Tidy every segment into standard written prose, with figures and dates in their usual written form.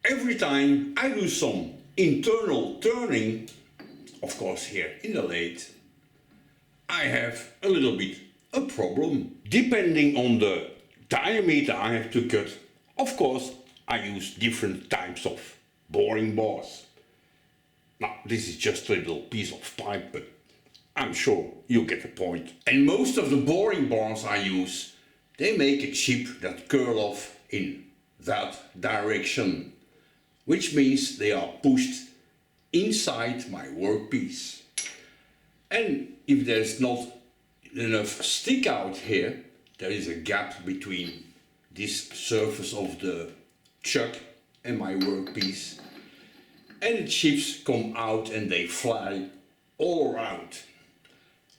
Every time I do some internal turning, of course here in the lathe, I have a little bit a problem. Depending on the diameter I have to cut, of course I use different types of boring bars. Now this is just a little piece of pipe, but I'm sure you get the point. And most of the boring bars I use, they make a chip that curl off in that direction, which means they are pushed inside my workpiece. And if there's not enough stick out here, there is a gap between this surface of the chuck and my workpiece, and the chips come out and they fly all around.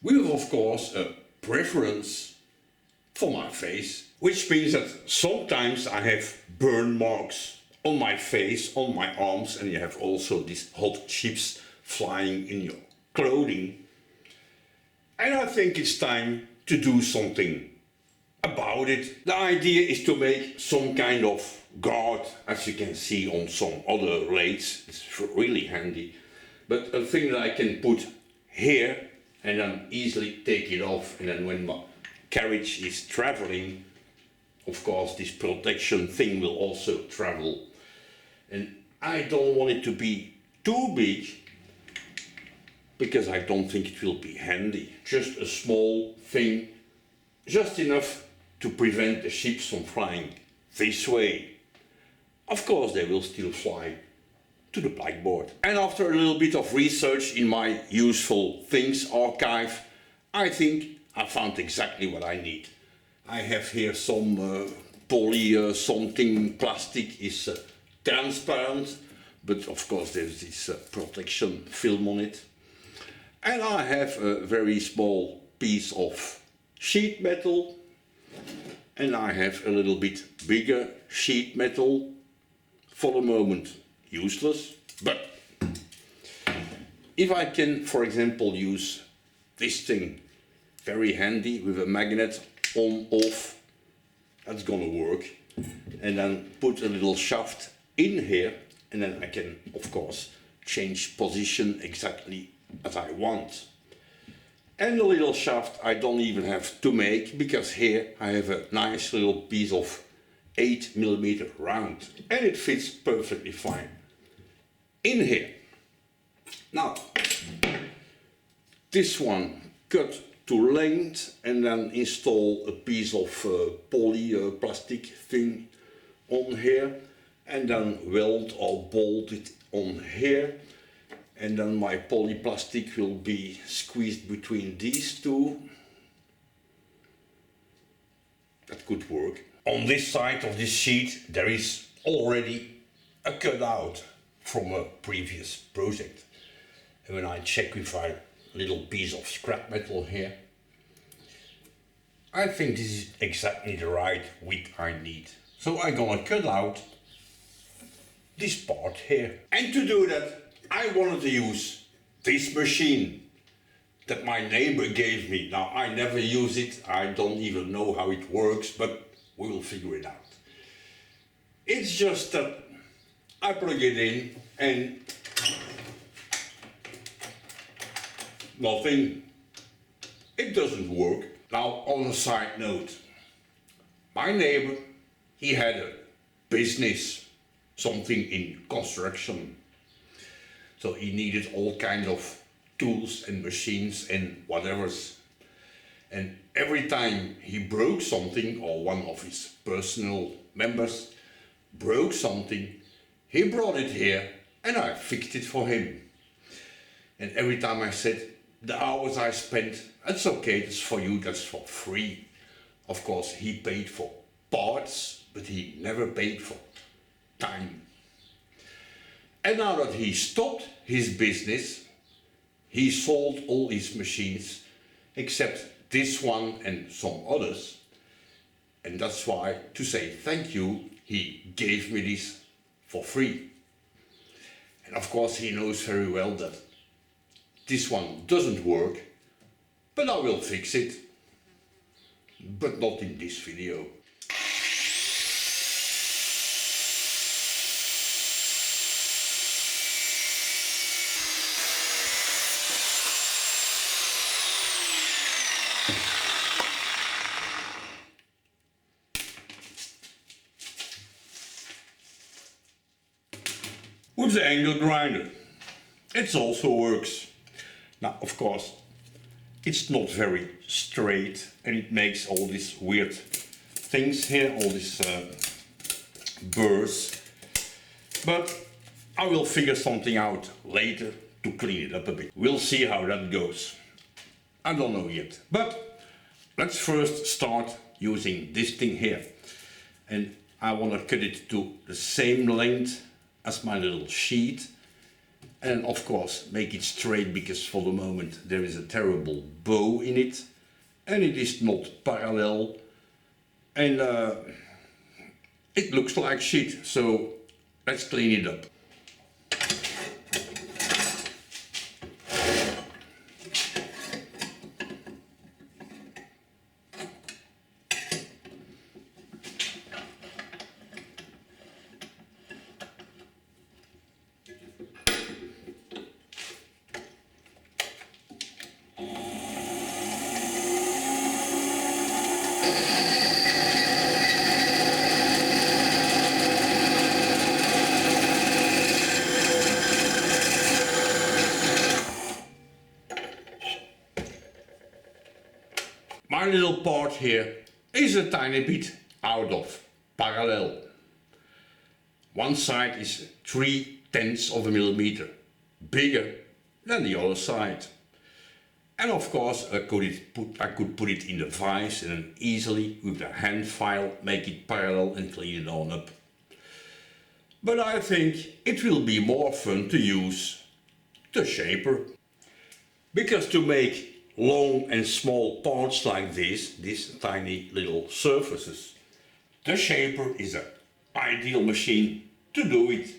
With of course a preference for my face, which means that sometimes I have burn marks on my face, on my arms, and you have also these hot chips flying in your clothing. And I think it's time to do something about it. The idea is to make some kind of guard, as you can see on some other lathes. It's really handy. But a thing that I can put here and then easily take it off, and then when my carriage is traveling, of course this protection thing will also travel. And I don't want it to be too big, because I don't think it will be handy. Just a small thing, just enough to prevent the ships from flying this way. Of course they will still fly to the blackboard. And after a little bit of research in my useful things archive, I think I found exactly what I need. I have here some poly something plastic is transparent, but of course there's this protection film on it. And I have a very small piece of sheet metal, and I have a little bit bigger sheet metal, for the moment useless, but if I can, for example, use this thing, very handy with a magnet on off, that's gonna work, and then put a little shaft in here, and then I can of course change position exactly as I want. And the little shaft I don't even have to make, because here I have a nice little piece of 8mm round, and it fits perfectly fine in here. Now this one cut to length, and then install a piece of poly plastic thing on here, and then weld or bolt it on here, and then my poly plastic will be squeezed between these two. That could work. On this side of this sheet there is already a cutout from a previous project, and when I check with my little piece of scrap metal here, I think this is exactly the right width I need. So I'm gonna cut out this part here. And to do that, I wanted to use this machine that my neighbor gave me. Now I never use it, I don't even know how it works, but we will figure it out. It's just that I plug it in and nothing. It doesn't work. Now on a side note, my neighbor, he had a business, something in construction. So he needed all kinds of tools and machines and whatever's. And every time he broke something, or one of his personal members broke something, he brought it here and I fixed it for him. And every time I said, the hours I spent, that's okay, that's for you, that's for free. Of course, he paid for parts, but he never paid for time. And now that he stopped his business, he sold all his machines except this one and some others. And that's why, to say thank you, he gave me this for free. And of course he knows very well that this one doesn't work, but I will fix it. But not in this video. with the angle grinder. It also works. Now, of course, it's not very straight and it makes all these weird things here, all these burrs. But I will figure something out later to clean it up a bit. We'll see how that goes. I don't know yet. But let's first start using this thing here. And I want to cut it to the same length as my little sheet. And of course make it straight, because for the moment there is a terrible bow in it. And it is not parallel. And it looks like shit. So let's clean it up. My little part here is a tiny bit out of parallel. One side is 3/10 of a millimeter bigger than the other side. And of course I could put it in the vise and then easily with the hand file make it parallel and clean it on up. But I think it will be more fun to use the shaper. Because to make long and small parts like this, these tiny little surfaces, the shaper is an ideal machine to do it.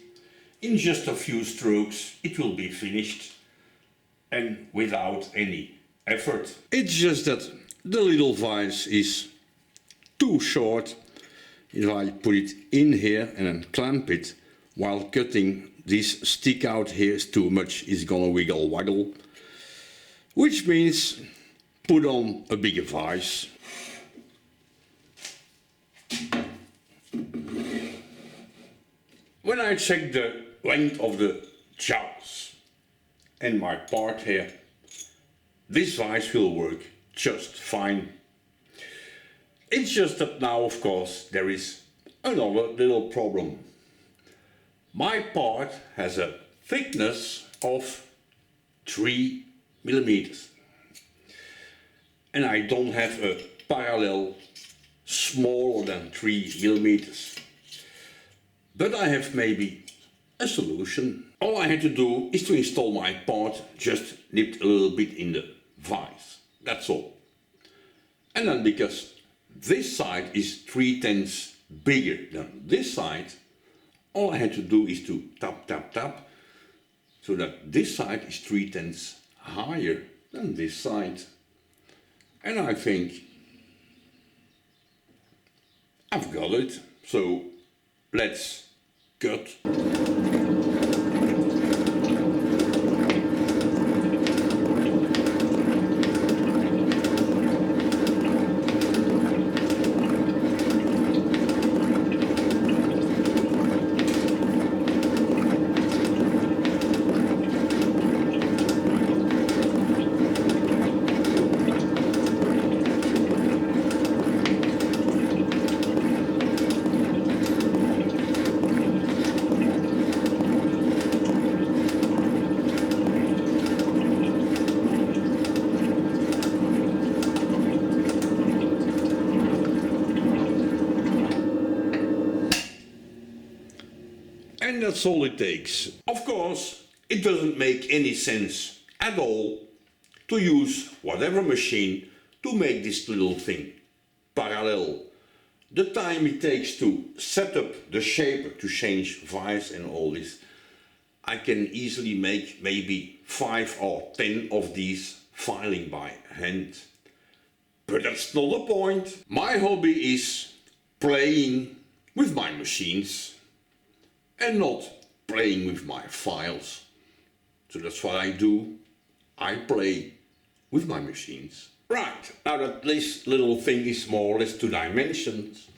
In just a few strokes it will be finished and without any effort. It's just that the little vise is too short. If I put it in here and then clamp it while cutting, this stick out here is too much, it's gonna wiggle waggle. Which means put on a bigger vise. When I check the length of the jaws and my part here, this vise will work just fine. It's just that now, of course, there is another little problem. My part has a thickness of 3 millimeters. And I don't have a parallel smaller than 3 millimeters. But I have maybe a solution. All I had to do is to install my part, just nipped a little bit in the vise. That's all. And then because this side is 3/10 bigger than this side, all I had to do is to tap, tap, tap, so that this side is 3/10 higher than this side. And I think I've got it. So let's cut. And that's all it takes. Of course, it doesn't make any sense at all to use whatever machine to make this little thing parallel. The time it takes to set up the shaper, to change vise and all this, I can easily make maybe 5 or 10 of these filing by hand. But that's not the point. My hobby is playing with my machines and not playing with my files. So that's what I do. I play with my machines. Right, now that this little thing is more or less 2 dimensions,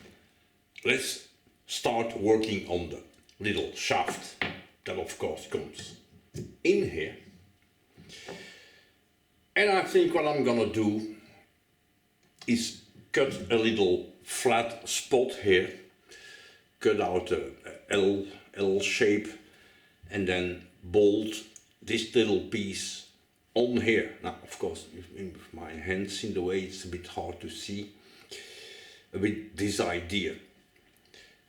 let's start working on the little shaft. that of course comes in here. And I think what I'm gonna do is cut a little flat spot here, cut out a L shape, and then bolt this little piece on here. Now, of course, with my hands in the way, it's a bit hard to see with this idea.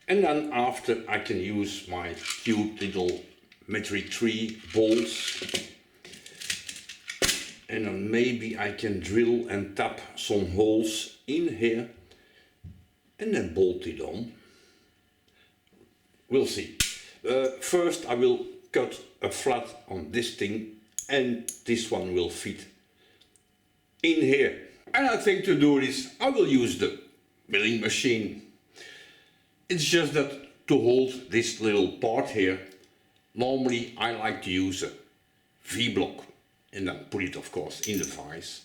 And then after, I can use my cute little metric 3 bolts, and then maybe I can drill and tap some holes in here and then bolt it on. We'll see. First I will cut a flat on this thing, and this one will fit in here. And I think to do this I will use the milling machine. It's just that to hold this little part here, normally I like to use a V-block and then put it of course in the vise.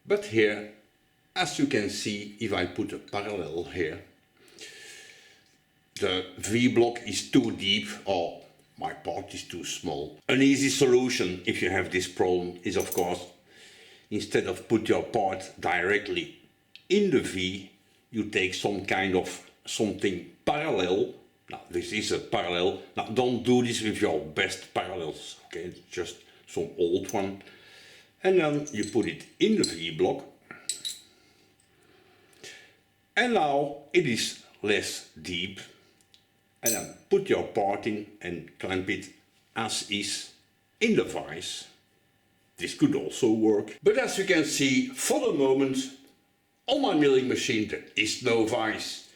But here, as you can see, if I put a parallel here, the V-block is too deep or my part is too small. An easy solution if you have this problem is of course, instead of put your part directly in the V, you take some kind of something parallel. Now this is a parallel. Now don't do this with your best parallels, okay, it's just some old one. And then you put it in the V-block. And now it is less deep. And then put your part in and clamp it as is in the vise. This could also work. But as you can see, for the moment, on my milling machine there is no vise.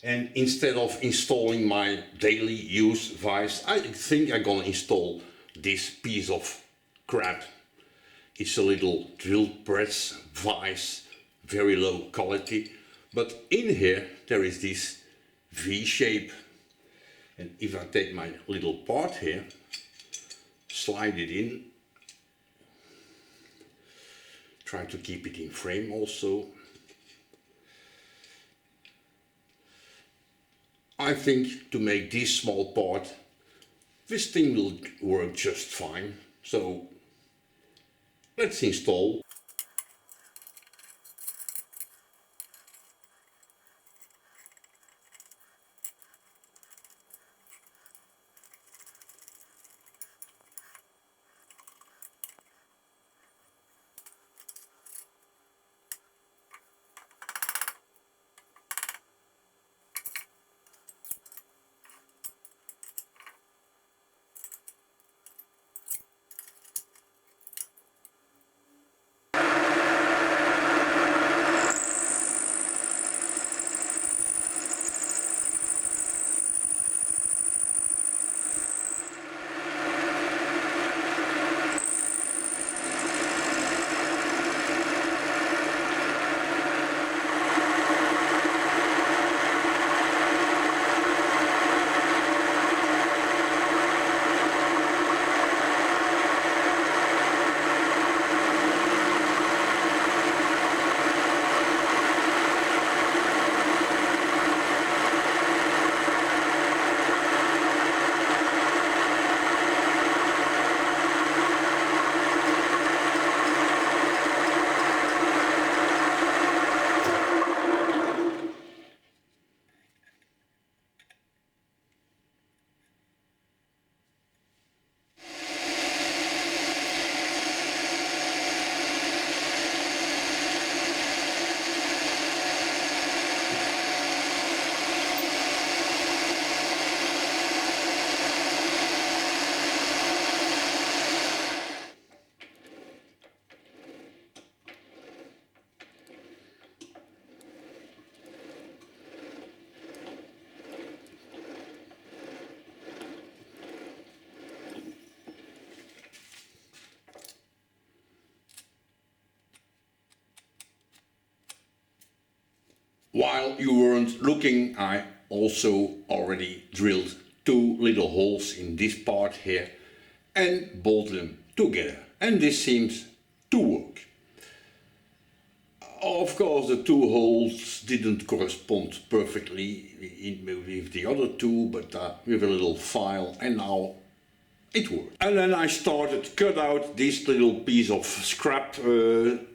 And instead of installing my daily use vise, I think I'm gonna install this piece of crap. It's a little drill press vise, very low quality. But in here there is this V shape. And if I take my little part here, slide it in, try to keep it in frame also. I think to make this small part, this thing will work just fine. So let's install. While you weren't looking, I also already drilled 2 little holes in this part here and bolted them together. And this seems to work. Of course, the 2 holes didn't correspond perfectly with the other 2, but with a little file, and now it worked. And then I started cut out this little piece of scrap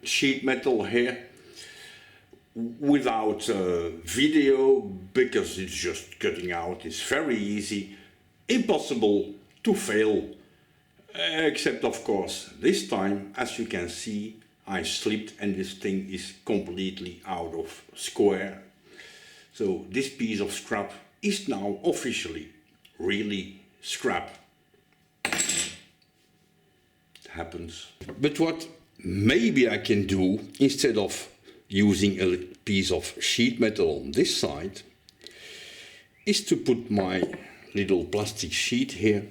sheet metal here without video, because it's just cutting out. It's very easy, impossible to fail. Except of course this time, as you can see, I slipped and this thing is completely out of square. So this piece of scrap is now officially really scrap. It happens. But what maybe I can do, instead of using a piece of sheet metal on this side, is to put my little plastic sheet here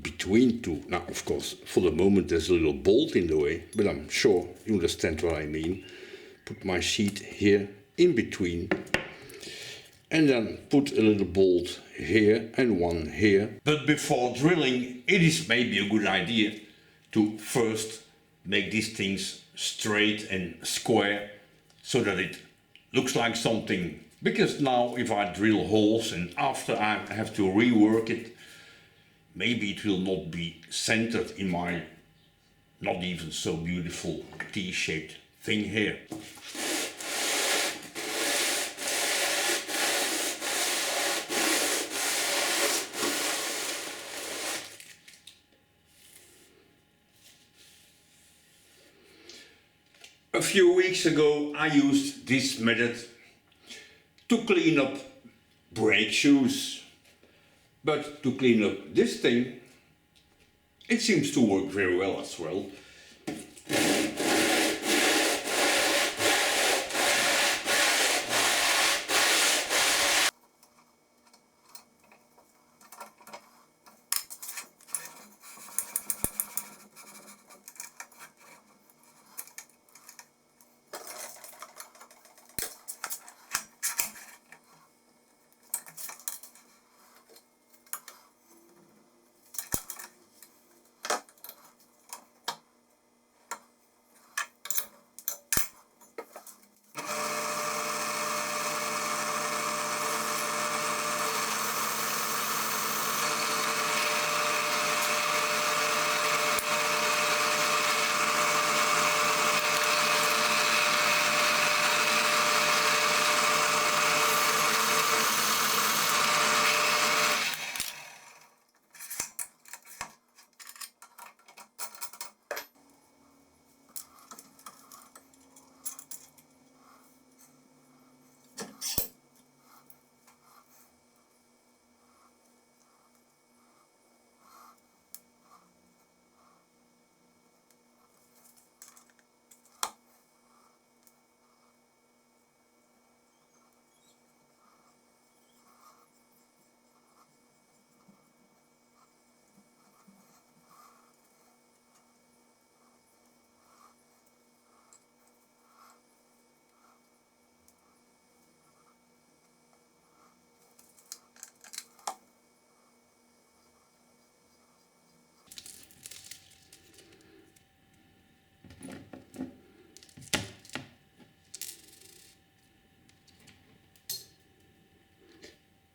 between two. Now, of course, for the moment there's a little bolt in the way, but I'm sure you understand what I mean. Put my sheet here in between, and then put a little bolt here and one here. But before drilling, it is maybe a good idea to first make these things straight and square, so that it looks like something. Because now if I drill holes and after I have to rework it, maybe it will not be centered in my not even so beautiful T-shaped thing here. A few weeks ago I used this method to clean up brake shoes. But to clean up this thing, it seems to work very well as well.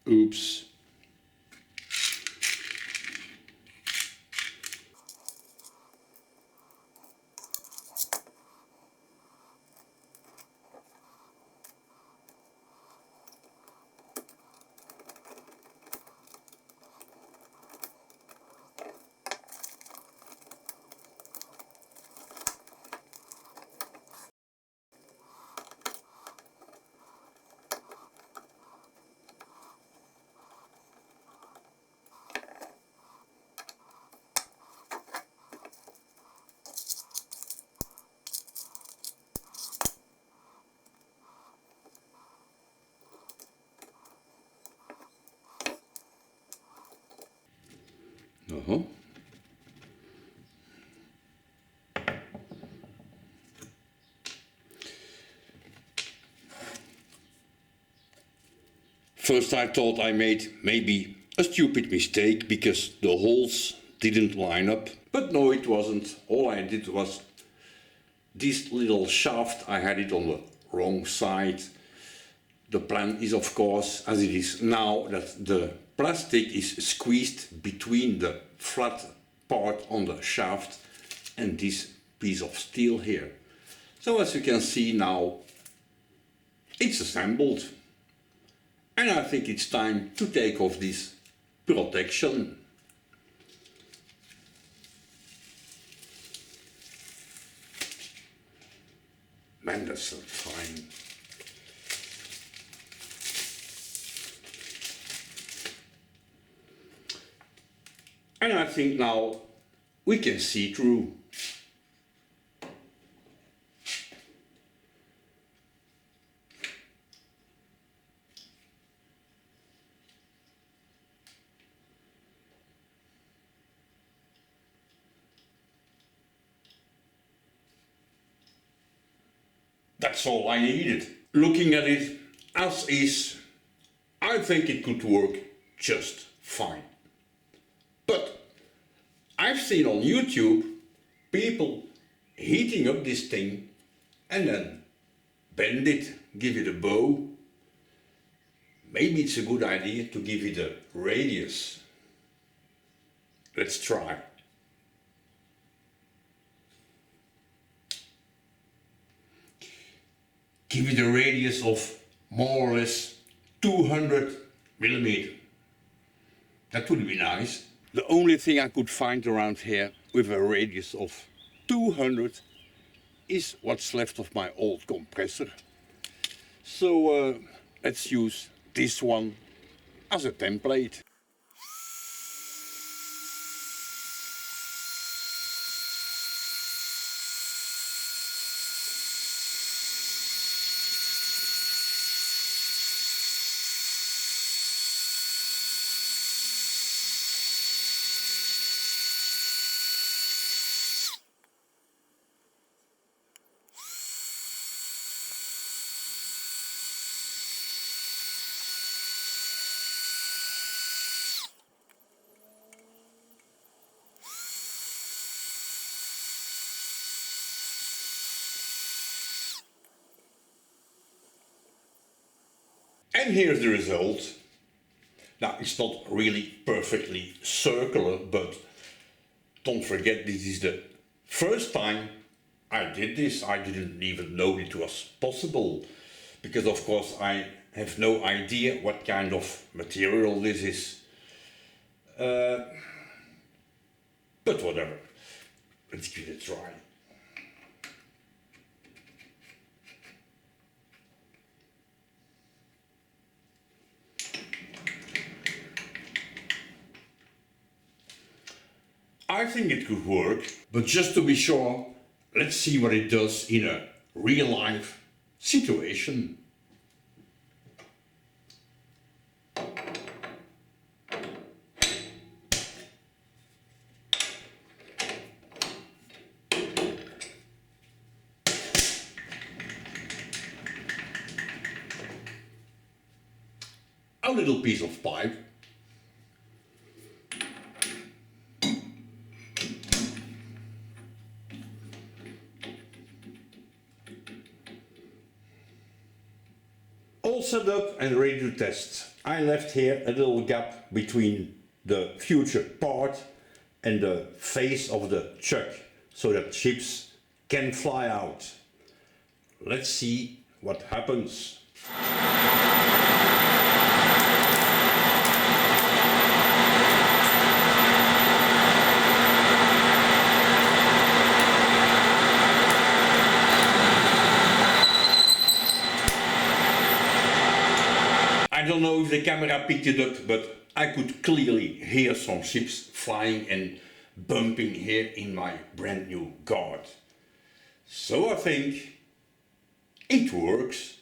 Oops. Uh-huh. First I thought I made maybe a stupid mistake because the holes didn't line up. But no, it wasn't. All I did was this little shaft, I had it on the wrong side. The plan is, of course, as it is now, that the plastic is squeezed between the flat part on the shaft and this piece of steel here. So as you can see now, it's assembled. And I think it's time to take off this protection. Man, that's so fine. And I think now we can see through. That's all I needed. Looking at it as is, I think it could work just fine. But I've seen on YouTube people heating up this thing and then bend it, give it a bow. Maybe it's a good idea to give it a radius. Let's try. Give it a radius of more or less 200 millimeters. That would be nice. The only thing I could find around here with a radius of 200 is what's left of my old compressor. So let's use this one as a template. And here's the result. Now, it's not really perfectly circular, but don't forget this is the first time I did this. I didn't even know it was possible, because of course I have no idea what kind of material this is. But whatever, let's give it a try. I think it could work, but just to be sure, let's see what it does in a real life situation. A little piece of pipe. All set up and ready to test. I left here a little gap between the future part and the face of the chuck so that chips can fly out. Let's see what happens. I don't know if the camera picked it up, but I could clearly hear some chips flying and bumping here in my brand new guard. So I think it works.